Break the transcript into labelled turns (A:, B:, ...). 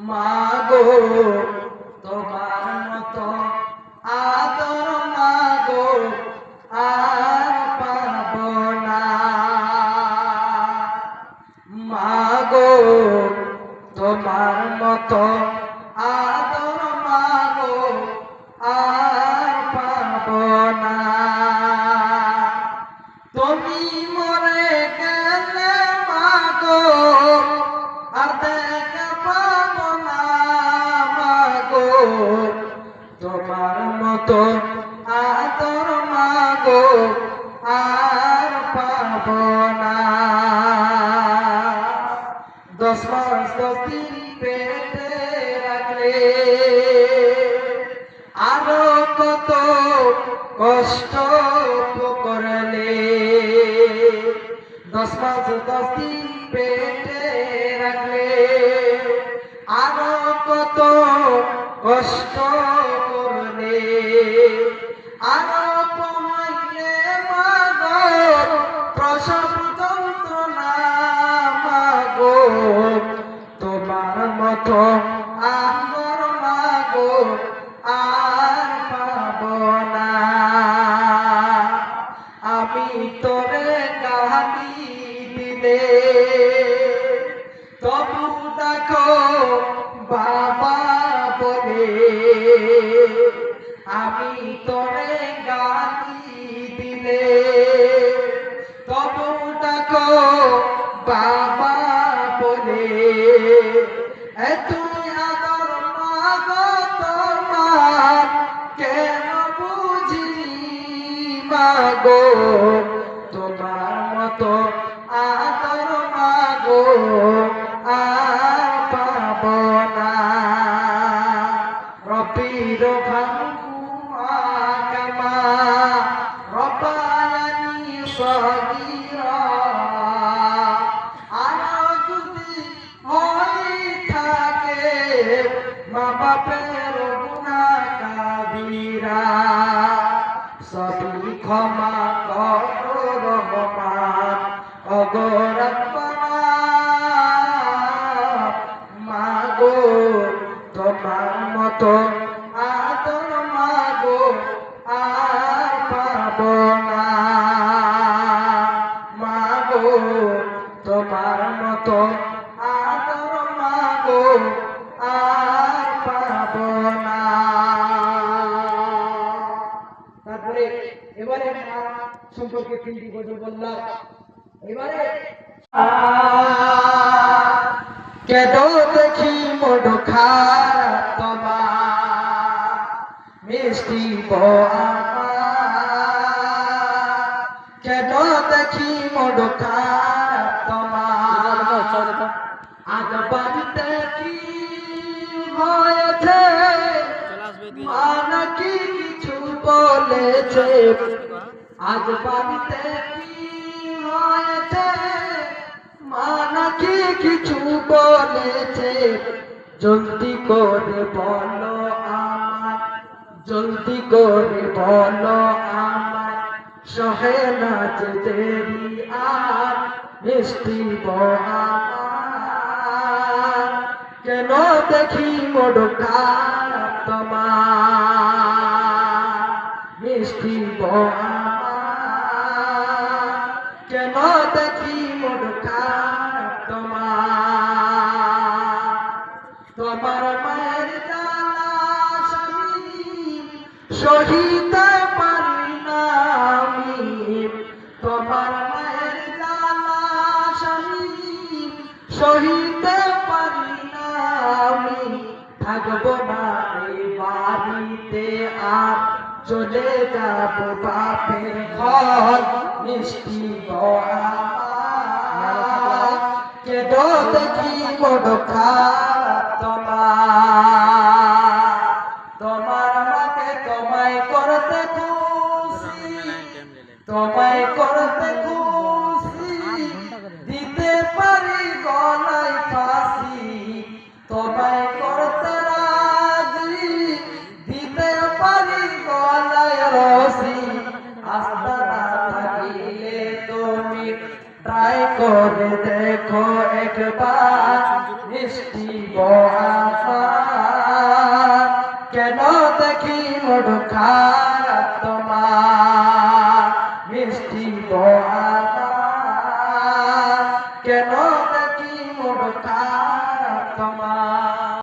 A: মাগো তোমার মতো আদর মাগো আর পাবো না। মাগো তোমার মতো আদর মাগো আর পাবো না। তুমি মরে গেলে মাগো আর দেখা পাবো না। মাগো তোমার মতো আদর মাগো আর পাবো না। 10 মাস 10 দিন পেটে রাখলে আরো কত কষ্ট করলে। 10 মাস 10 দিন পেটে রাখলে আরো কত কষ্ট করলে। আরো কমাইলে মাগো প্রসব যন্ত্রণা। মাগো তোমার মতো আদর মাগো আর পাবো না। আমি তোরে গালি দিলে তবু দেখো বাবা বলে। আমি তোরে গালি দিলে তবু দেখো বাবা বলে। তুই আদর মাগো তোমার কেন বুঝিনি। মাগো তোমার মতো আদর মাগো আর পাবো না। রব্বির ভাঙুমা কামা রব্বায়ানি সগীরা। আরো যদি হয়ে থাকে মা বাপের গুনাহ কাবীরা সবই ক্ষমা করো রহমান ওগো রব্বানা। মাগো তোমার মতো আদর মাগো আর পাবো না। মাগো তোমার মতো আদর মাগো আর পাবো না। তারপরে এবারে মা সম্পর্কে 3টি গজল বললাম। এবারে কেদো দেখি মোড খারাপ তোমার মিষ্টি কেদো দেখি মোড খারাপ তোমার। আজ বাড়িতে কি হয়েছে মা নাকি কিছু বলেছে। আজ বাড়িতে কি হয়েছে মা নাকি কিছু বলেছে। জলদি করে বলো আমার, জলদি করে বলো আমার সহে না যে দেরি আর মিষ্টি আমার। কেন দেখি মোড খারাপ তোমার মিষ্টি আমার। কেন দেখি মোড খারাপ তোমার। তোমার মায়ের জ্বালা স্বামী সহিতে পারি না আমি। তোমার মায়ের জ্বালা স্বামী সহিতে পারি না আমি। থাকবো না এই বাড়িতে আর চলে যাব বাপের ঘর মিষ্টি আমার। কেদো দেখি মোড খারাপ তোমার। তোমার মাকে তোমায় করতে খুশি, তোমায় করতে খুশি দিতে পারি গলায় ফাঁসি। তোমায় করতে রাজি দিতে পারি গলায় রশি। আস্থা না থাকিলে তুমি ট্রাই করে দেখো একবার মিষ্টি বহা। দেখি মোর খারাপ তোমার মিষ্টি আমার কেন দেখি মোর খারাপ তোমার